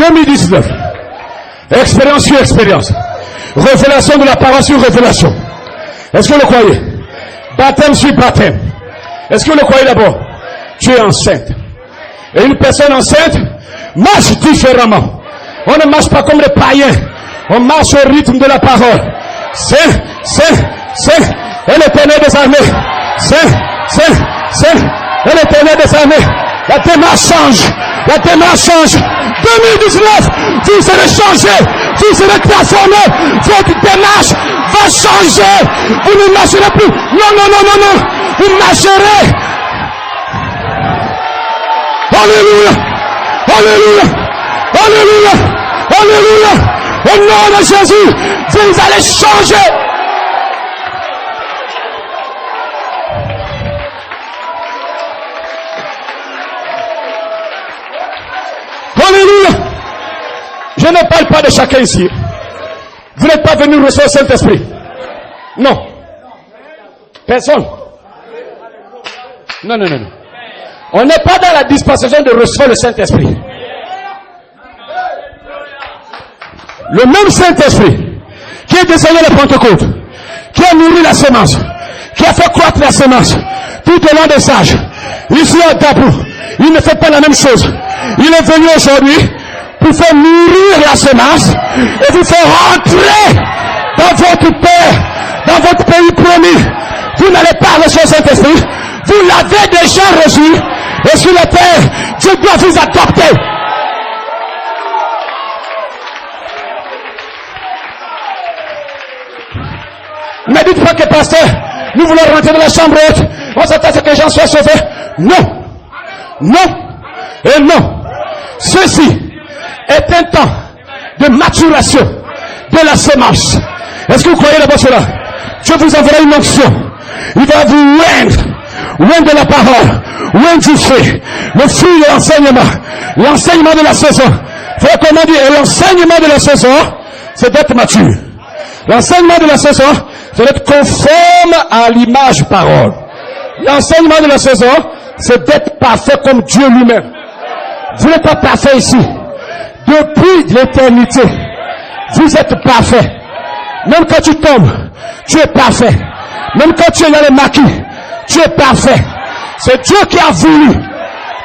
2019. Expérience sur expérience. Révélation de la parole sur révélation. Est-ce que vous le croyez? Baptême sur baptême. Est-ce que vous le croyez d'abord? Tu es enceinte. Et une personne enceinte marche différemment. On ne marche pas comme les païens. On marche au rythme de la parole. C'est et l'Éternel des armées. Et l'Éternel des armées. La démarche change. La démarche change. 2019, vous serez changé. Vous serez transformé. Votre démarche va changer. Vous ne marcherez plus. Non. Vous marcherez. Alléluia. Alléluia. Alléluia. Alléluia. Au nom de Jésus, vous allez changer. Alléluia. Je ne parle pas de chacun ici. Vous n'êtes pas venu recevoir le Saint-Esprit. Non. Personne. Non. On n'est pas dans la dispensation de recevoir le Saint-Esprit. Le même Saint-Esprit qui est descendu à la Pentecôte, qui a nourri la semence, qui a fait croître la semence tout au long des âges, ici à Dapou, il ne fait pas la même chose. Il est venu aujourd'hui pour faire nourrir la semence et vous faire rentrer dans votre terre, dans votre pays promis. Vous n'allez pas recevoir cet esprit. Vous l'avez déjà reçu. Et sur la terre, Dieu doit vous adopter. Ne dites pas que pasteur, nous voulons rentrer dans la chambre haute. On s'attend à ce que les gens soient sauvés. Non. Et non. Ceci est un temps de maturation de la semence. Est-ce que vous croyez d'abord cela? Dieu vous enverra une onction. Il va vous oindre de la parole, oindre du fruit, le fruit de l'enseignement de la saison. Frère, comment dire? L'enseignement de la saison, c'est d'être mature. L'enseignement de la saison, c'est d'être conforme à l'image parole. L'enseignement de la saison, c'est d'être parfait comme Dieu lui-même. Vous n'êtes pas parfait ici. Depuis l'éternité, vous êtes parfait. Même quand tu tombes, tu es parfait. Même quand tu es dans les maquis, tu es parfait. C'est Dieu qui a voulu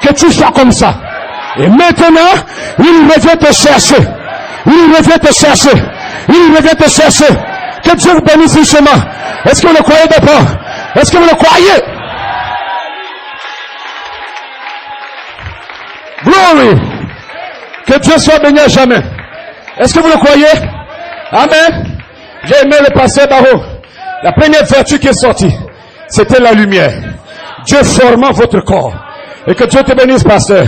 que tu sois comme ça. Et maintenant, il revient te chercher. Il revient te chercher. Il revient te chercher. Que Dieu vous bénisse richement. Est-ce que vous le croyez d'abord? Est-ce que vous le croyez? Glory. Que Dieu soit béni à jamais. Est-ce que vous le croyez? Amen. J'ai aimé le pasteur Barreau. La première vertu qui est sortie, c'était la lumière. Dieu formant votre corps. Et que Dieu te bénisse, pasteur.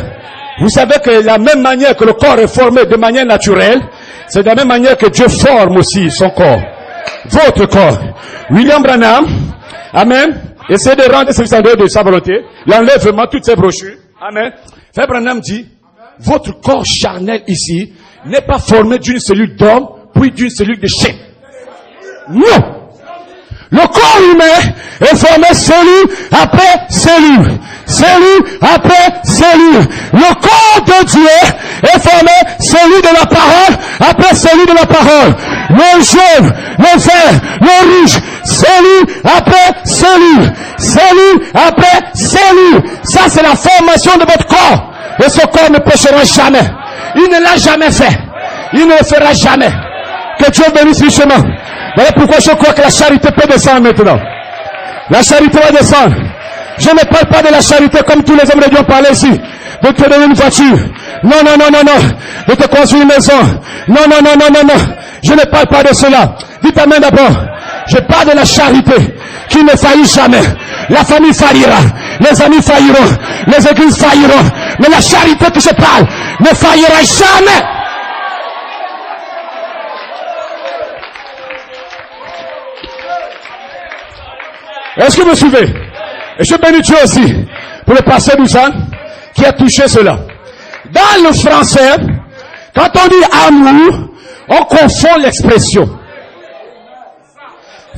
Vous savez que la même manière que le corps est formé de manière naturelle, c'est de la même manière que Dieu forme aussi son corps. Votre corps. William Branham, amen, essaie de rendre service en dehors de sa volonté. Il enlève vraiment toutes ses brochures. Amen. Frère Branham dit, votre corps charnel ici n'est pas formé d'une cellule d'homme, puis d'une cellule de chien. Non. Le corps humain est formé cellule après cellule. Cellule après cellule. Le corps de Dieu est formé cellule de la parole après cellule de la parole. Le jaune, le vert, le rouge, cellule après cellule. Cellule après cellule. Ça c'est la formation de votre corps. Et ce corps ne péchera jamais. Il ne l'a jamais fait. Il ne le fera jamais. Que Dieu bénisse richement. Voilà pourquoi je crois que la charité peut descendre maintenant. La charité va descendre. Je ne parle pas de la charité comme tous les hommes de Dieu ont parlé ici. De te donner une voiture. Non. De te construire une maison. Non. Je ne parle pas de cela. Dites amen d'abord. Je parle de la charité qui ne faillit jamais. La famille faillira. Les amis failliront. Les églises failliront. Mais la charité que je parle ne faillira jamais. Est-ce que vous me suivez? Et je bénis Dieu aussi pour le pasteur Dusan qui a touché cela. Dans le français, quand on dit amour, on confond l'expression.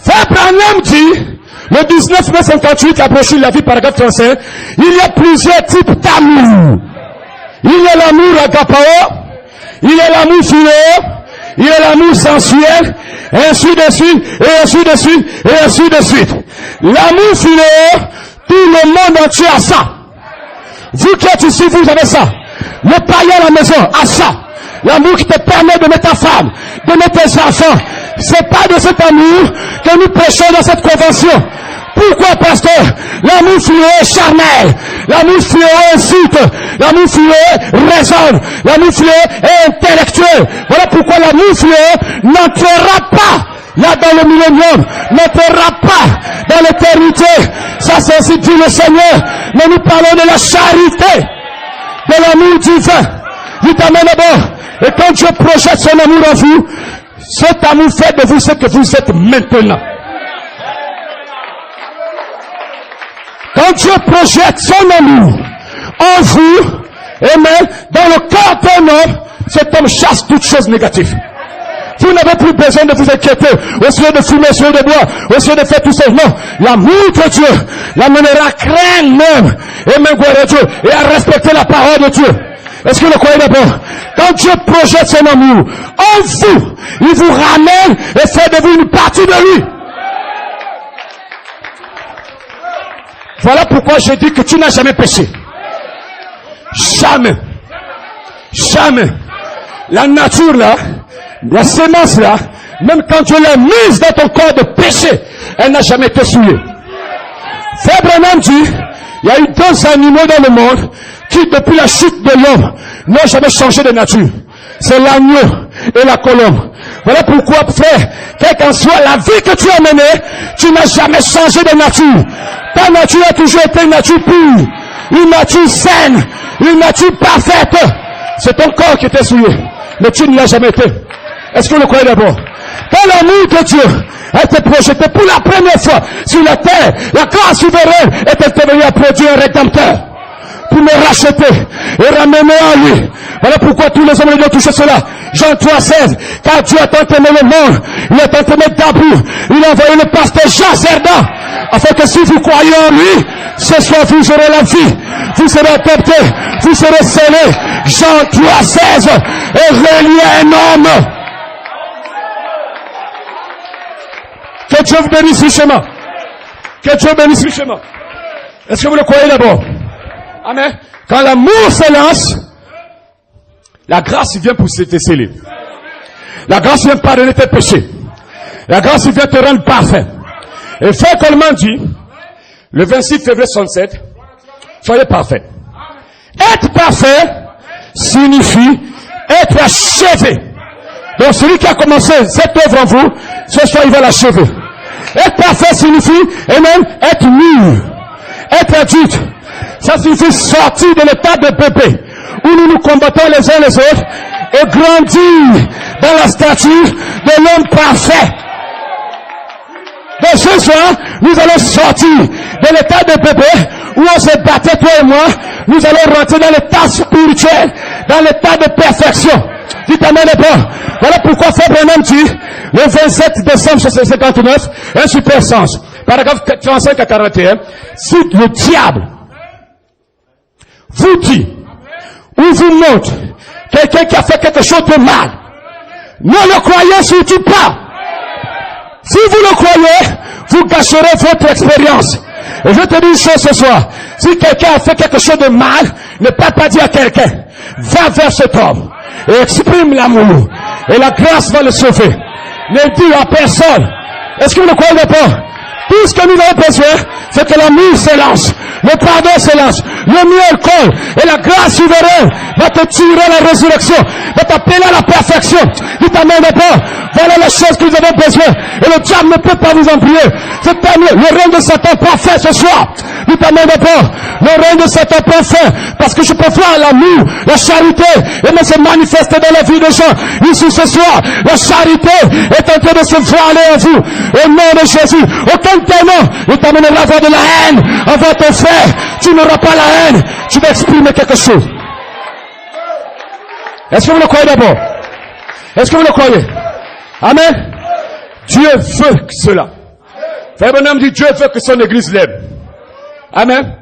Frère Branham dit, le 19 mai 58, la brochure La Vie, paragraphe français, il y a plusieurs types d'amour. Il y a l'amour agapao, Il est l'amour phileo, il est l'amour sensuel, et ainsi de suite, et ainsi de suite, et ainsi de suite. L'amour phileo, tout le monde entier a ça. Vous qui êtes ici, vous avez ça. Le païen à la maison a ça. L'amour qui te permet de mettre ta femme, de mettre tes enfants. C'est pas de cet amour que nous prêchons dans cette convention. Pourquoi, pasteur? L'amour fluo est charnel. L'amour fluo incite. L'amour fluo raisonne. L'amour fluo est intellectuel. Voilà pourquoi l'amour fluo n'entrera pas là dans le millénium, n'entrera pas dans l'éternité. Ça, c'est ainsi dit le Seigneur. Mais nous parlons de la charité, de l'amour divin. Dites amen d'abord. Et quand Dieu projette son amour en vous, cet amour fait de vous ce que vous êtes maintenant. Quand Dieu projette son amour en vous, amen, dans le cœur d'un homme, cet homme chasse toutes choses négatives. Vous n'avez plus besoin de vous inquiéter au sujet de fumer, au sujet de boire, au sujet de faire tout ça. Non, l'amour de Dieu l'amènera à craindre même, amen, gloire à Dieu, et à respecter la parole de Dieu. Est-ce que vous le croyez d'abord? Quand Dieu projette son amour en vous, il vous ramène et fait de vous une partie de lui. Voilà pourquoi je dis que tu n'as jamais péché. Jamais. Jamais. La nature là, la sémence là, même quand tu l'as mise dans ton corps de péché, elle n'a jamais été souillée. Frère Branham dit, il y a eu 2 animaux dans le monde qui, depuis la chute de l'homme, n'ont jamais changé de nature. C'est l'agneau et la colombe. Voilà pourquoi, frère, quelle qu'en soit la vie que tu as menée, tu n'as jamais changé de nature. Ta nature a toujours été une nature pure, une nature saine, une nature parfaite. C'est ton corps qui était souillé, mais tu ne l'as jamais été. Est-ce que vous le croyez d'abord? Quand l'amour de Dieu a été projeté pour la première fois sur la terre, la grâce souveraine est intervenue à produire un rédempteur pour me racheter et ramener à lui. Voilà pourquoi tous les hommes doivent toucher cela. Jean 3,16. Car Dieu a tant aimé le monde, il a tant aimé d'amour, il a envoyé le pasteur Jean Cerdan, afin que si vous croyez en lui, ce soir vous aurez la vie, vous serez adopté, vous serez scellé. Jean 3,16. Et relié à un homme. Que Dieu vous bénisse richement. Que Dieu bénisse richement. Est-ce que vous le croyez d'abord? Amen. Quand l'amour s'élance, la grâce vient pour te sceller. La grâce vient pardonner tes péchés. La grâce vient te rendre parfait. Et Frère Coleman dit, le 26 février 67, soyez parfaits. Être parfait signifie être achevé. Donc celui qui a commencé cette œuvre en vous, ce soir il va l'achever. Être parfait signifie, et même être mûr, être adulte. Ça signifie sortir de l'état de bébé, où nous nous combattons les uns les autres, et grandir dans la stature de l'homme parfait. Donc ce soir, nous allons sortir de l'état de bébé, où on se battait toi et moi, nous allons rentrer dans l'état spirituel, dans l'état de perfection. Dites amen d'abord. Voilà pourquoi Frère Branham dit, le 27 décembre 1959, un super sens, paragraphe 35 à 41, si le diable vous dit, ou vous montre, quelqu'un qui a fait quelque chose de mal, ne le croyez surtout pas. Si vous le croyez, vous gâcherez votre expérience. Et je te dis une chose ce soir, si quelqu'un a fait quelque chose de mal, ne pas dire à quelqu'un, va vers cet homme, et exprime l'amour, et la grâce va le sauver. Ne dis à personne. Est-ce que vous le croyez d'abord? Tout ce que nous avons besoin, c'est que l'amour s'élance, le pardon s'élance, le mieux colle, et la grâce souveraine va te tirer à la résurrection, va t'appeler à la perfection. Dites amen d'abord. Voilà la chose que nous avons besoin, et le diable ne peut pas vous envier. C'est le règne de Satan parfait ce soir. Dites amen d'abord. Le règne de Satan parfait, parce que je peux voir l'amour, la charité, et me se manifester dans la vie des gens. Ici ce soir, la charité est en train de se voiler en vous. Au nom de Jésus, aucun démon ne t'amènera à avoir de la haine envers ton frère. Tu n'auras pas la haine, tu vas exprimer quelque chose. Est-ce que vous le croyez d'abord? Est-ce que vous le croyez? Amen. Dieu veut cela. Frère Branham dit, Dieu veut que son église l'aime. Amen.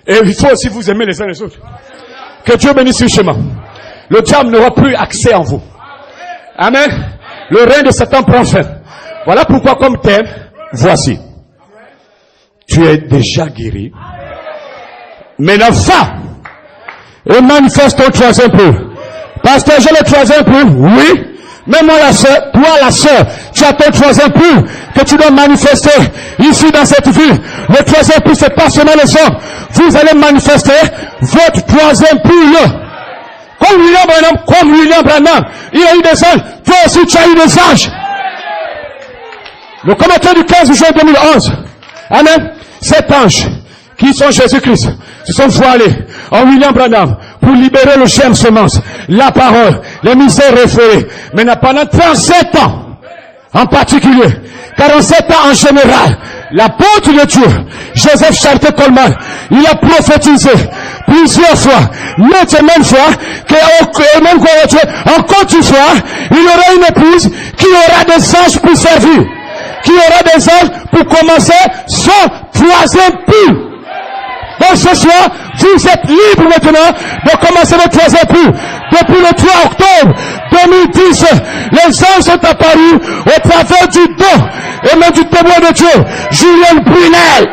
Et il faut aussi vous aimer les uns les autres. Que Dieu bénisse richement. Le diable n'aura plus accès en vous. Amen. Le règne de Satan prend fin. Voilà pourquoi comme thème, voici. Tu es déjà guéri. Maintenant, va et manifeste ton troisième peu. Pasteur, j'ai le troisième peu. Oui. Mais moi, la sœur, toi, la sœur, tu as ton troisième peu que tu dois manifester ici dans cette ville. Le troisième peu, c'est pas seulement les hommes. Vous allez manifester votre troisième peu. Comme William Branham, il a eu des anges. Toi aussi, tu as eu des anges. Le commentaire du 15 juin 2011. Amen. Cet ange, qui sont Jésus-Christ, se sont voilés en William Branham pour libérer le germe semence, la parole, les misères référées. Maintenant, pendant 37 ans, en particulier, 47 ans en général, l'apôtre de Dieu, Joseph Charité Coleman, il a prophétisé plusieurs fois, même fois, que même encore une fois, il y aura une épouse qui aura des anges pour servir, qui aura des anges pour commencer son troisième tour. Donc ce soir, vous êtes libre maintenant de commencer le troisième tour. Depuis le 3 octobre 2010, les anges sont apparus au travers du don et même du témoin de Dieu, Julien Brunel.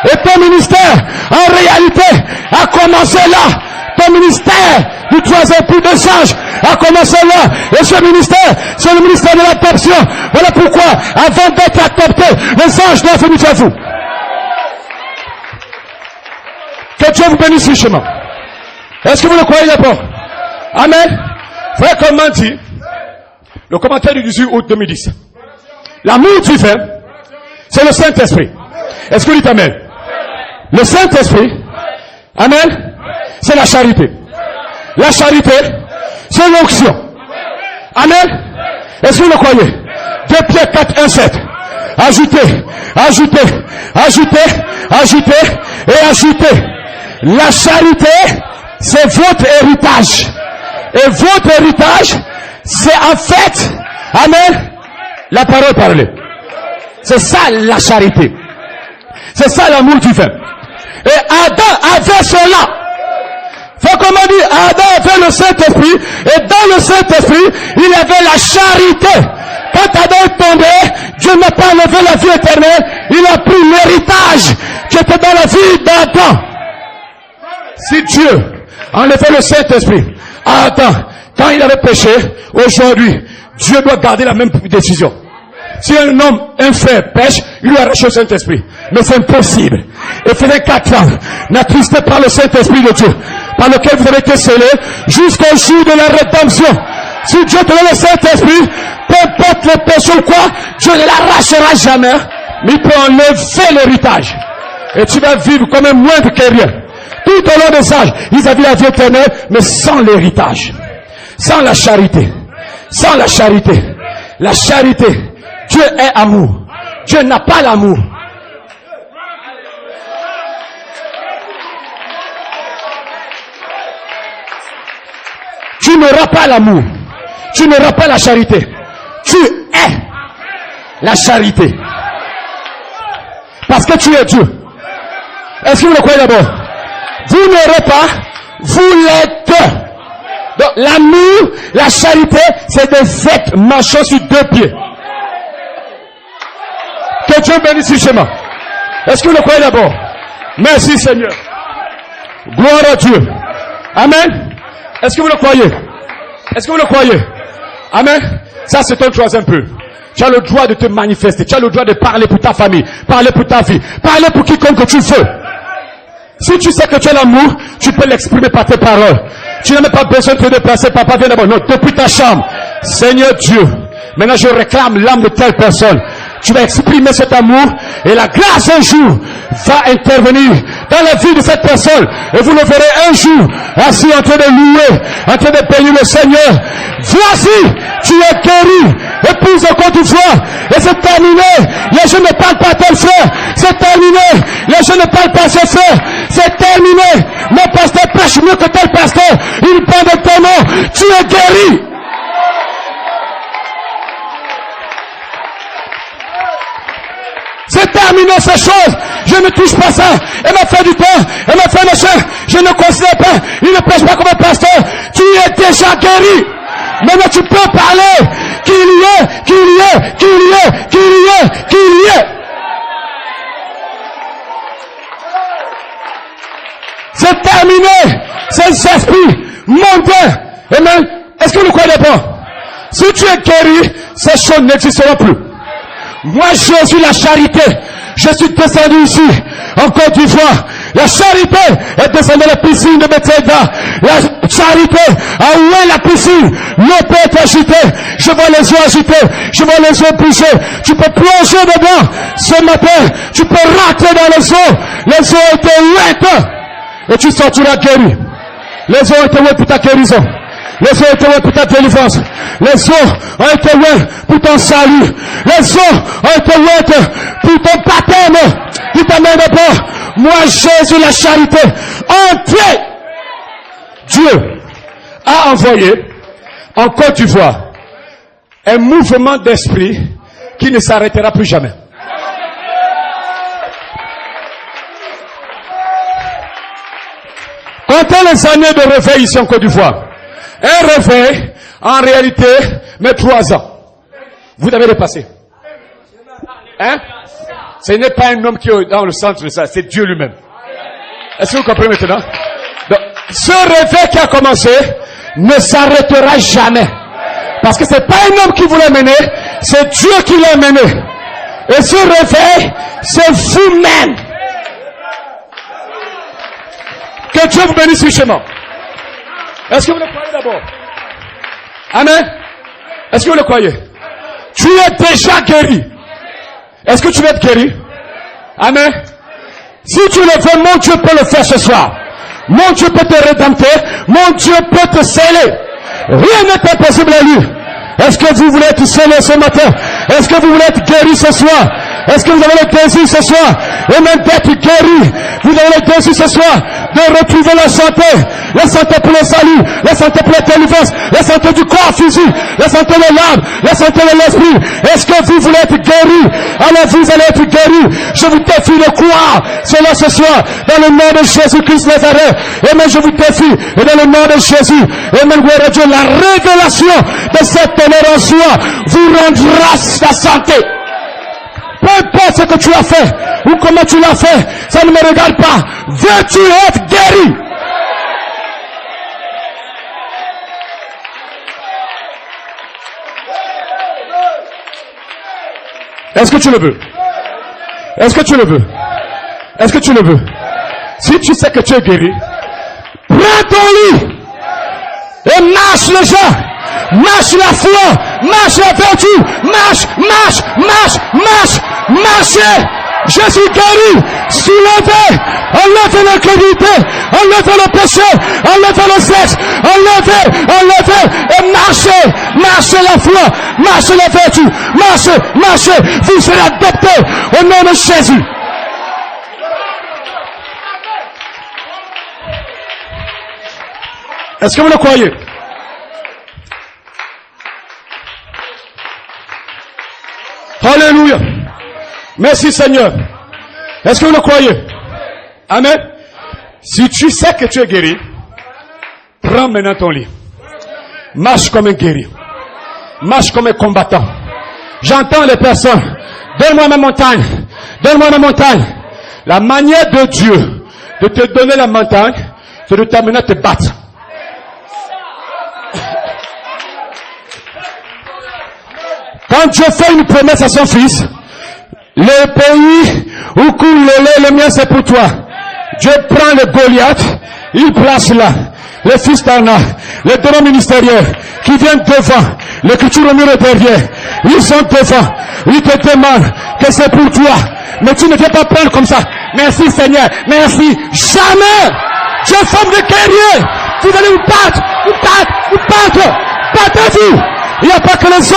Et ton ministère, en réalité, a commencé là. Ton ministère du troisième tour des anges a commencé là. Et ce ministère, c'est le ministère de l'adoption. Voilà pourquoi, avant d'être adopté, les anges doivent venir vers vous. Que Dieu vous bénisse richement. Est-ce que vous le croyez d'abord? Amen. Frère, comme m'a dit, le commentaire du 18 août 2010. L'amour divin, c'est le Saint-Esprit. Est-ce que vous dites Amen? Le Saint-Esprit, Amen, c'est la charité. La charité, c'est l'onction. Amen. Est-ce que vous le croyez? 2 Pierre 4, 1, 7. Ajoutez, ajoutez, ajoutez, ajoutez et ajoutez. La charité, c'est votre héritage. Et votre héritage, c'est en fait, amen, la parole parlée. C'est ça la charité. C'est ça l'amour divin. Et Adam avait cela. Faut comment dire, Adam avait le Saint-Esprit, et dans le Saint-Esprit, il avait la charité. Quand Adam est tombé, Dieu n'a pas enlevé la vie éternelle, il a pris l'héritage qui était dans la vie d'Adam. Si Dieu enlevait le Saint-Esprit à Adam, quand il avait péché, aujourd'hui, Dieu doit garder la même décision. Si un homme, un frère pêche, il lui arrache le Saint-Esprit. Mais c'est impossible. Et faisait 4 ans, n'attristé par le Saint-Esprit de Dieu, par lequel vous avez été scellés, jusqu'au jour de la rédemption. Si Dieu te donne le Saint-Esprit, peu importe le péché ou quoi, Dieu ne l'arrachera jamais, mais il peut enlever l'héritage. Et tu vas vivre comme un moindre que rien. Tout au long des âges, ils avaient la vie éternelle, mais sans l'héritage. Sans la charité. Sans la charité. La charité. Dieu est amour. Dieu n'a pas l'amour. Tu n'auras pas l'amour. Tu n'auras pas la charité. Tu es la charité. Parce que tu es Dieu. Est-ce que vous le croyez d'abord? Vous n'aurez pas, vous l'êtes. Donc l'amour, la charité, c'est des faits marchant sur 2 pieds. Que Dieu bénisse richement. Est-ce que vous le croyez d'abord? Merci Seigneur. Gloire à Dieu. Amen. Est-ce que vous le croyez? Est-ce que vous le croyez? Amen. Ça c'est ton troisième peu. Tu as le droit de te manifester. Tu as le droit de parler pour ta famille. Parler pour ta vie. Parler pour quiconque que tu veux. Si tu sais que tu as l'amour, tu peux l'exprimer par tes paroles. Tu n'as même pas besoin de te déplacer. Papa, viens d'abord. Non, depuis ta chambre. Seigneur Dieu, maintenant je réclame l'âme de telle personne. Tu vas exprimer cet amour et la grâce un jour va intervenir dans la vie de cette personne. Et vous le verrez un jour assis en train de louer, en train de bénir le Seigneur. Voici, tu es guéri. Épouse de Côte d'Ivoire. Et c'est terminé. Les gens ne parlent pas tel frère. C'est terminé. Les gens ne parlent pas ses frères. C'est terminé. Mon pasteur prêche mieux que tel pasteur. Il parle de ton nom. Tu es guéri. C'est terminé ces choses. Je ne touche pas ça. Elle m'a fait du temps. Elle m'a fait machin. Je ne considère pas. Il ne prêche pas comme un pasteur. Tu Tu es déjà guéri. Maintenant tu peux parler qu'il y est. C'est terminé. Ces esprits mondains. Amen. Est-ce que vous ne croyez pas? Si tu es guéri, ces choses n'existeront plus. Moi, Jésus, la charité, je suis descendu ici, en Côte d'Ivoire. La charité est descendue à la piscine de Bethesda. La charité a oué la piscine. L'eau peut être agitée. Je vois les eaux agitées. Je vois les eaux bouger. Tu peux plonger dedans. Ce matin, tu peux rentrer dans les eaux. Les eaux étaient ouvertes. Et tu sortiras guéri. Les eaux étaient ouvertes pour ta guérison. Les eaux étaient ouvertes pour ta délivrance. Les eaux ont été ouvertes pour ton salut. Les eaux ont été ouvertes pour ton baptême. Tu t'amènes pas. Moi, Jésus, la charité, entier. Dieu a envoyé en Côte d'Ivoire un mouvement d'esprit qui ne s'arrêtera plus jamais. Comptez les années de réveil ici en Côte d'Ivoire. Un réveil, en réalité, met 3 ans. Vous avez dépassé. Hein? Ce n'est pas un homme qui est dans le centre de ça, c'est Dieu lui-même. Est-ce que vous comprenez maintenant? Donc, ce réveil qui a commencé ne s'arrêtera jamais. Parce que c'est pas un homme qui vous l'a mené, c'est Dieu qui l'a mené. Et ce réveil, c'est vous-même. Que Dieu vous bénisse richement. Est-ce que vous le croyez d'abord? Amen. Est-ce que vous le croyez? Tu es déjà guéri. Est-ce que tu veux être guéri? Amen. Si tu le veux, mon Dieu peut le faire ce soir. Mon Dieu peut te rédempter. Mon Dieu peut te sceller. Rien n'est impossible à lui. Est-ce que vous voulez être scellé ce matin? Est-ce que vous voulez être guéri ce soir? Est-ce que vous avez le désir ce soir? Et même d'être guéri. Vous avez le désir ce soir de retrouver la santé pour le salut, la santé pour la délivrance, la santé du corps physique, la santé de l'âme, la santé de l'esprit. Est-ce que vous voulez être guéri? Alors vous allez être guéri. Je vous défie de croire cela ce soir dans le nom de Jésus-Christ Nazareth. Amen, je vous défie. Et dans le nom de Jésus, amen, gloire à Dieu, la révélation de cette ténèbre en soi vous rendra la santé. Peu importe ce que tu as fait ou comment tu l'as fait, ça ne me regarde pas. Veux-tu être guéri? Est-ce que tu le veux? Est-ce que tu le veux? Est-ce que tu le veux? Si tu sais que tu es guéri, prends ton lit et marche les gens. Marche la foi, marche la vertu, marche. Je suis guéri, soulevez, enlevez l'incrédulité, enlevez le péché, enlevez le sexe, enlevez, et marchez la foi, marchez la vertu, marchez, vous serez adoptés au nom de Jésus. Est-ce que vous le croyez? Alléluia. Merci Seigneur. Est-ce que vous le croyez? Amen. Si tu sais que tu es guéri, prends maintenant ton lit. Marche comme un guéri. Marche comme un combattant. J'entends les personnes. Donne-moi ma montagne. Donne-moi ma montagne. La manière de Dieu de te donner la montagne, c'est de t'amener à te battre. Quand Dieu fait une promesse à son fils, le pays où coule le lait, le mien c'est pour toi. Dieu prend le Goliath, il place là. Les fils d'Anna, les démons ministériels qui viennent devant, l'écriture au mur derrière, ils sont devant, ils te demandent que c'est pour toi. Mais tu ne viens pas prendre comme ça. Merci Seigneur, merci. Jamais. Dieu forme de guerrier. Vous allez vous battre. Battez-vous. Il n'y a pas que les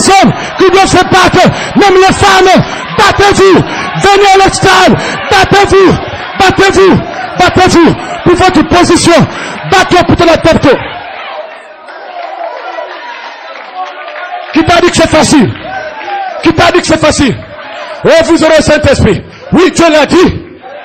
hommes, qui doivent se battre, même les femmes, battez-vous, venez à l'extrême, battez-vous, pour votre position, battez pour te l'adopter. Qui t'a dit que c'est facile? Oh, vous aurez le Saint-Esprit. Oui, Dieu l'a dit.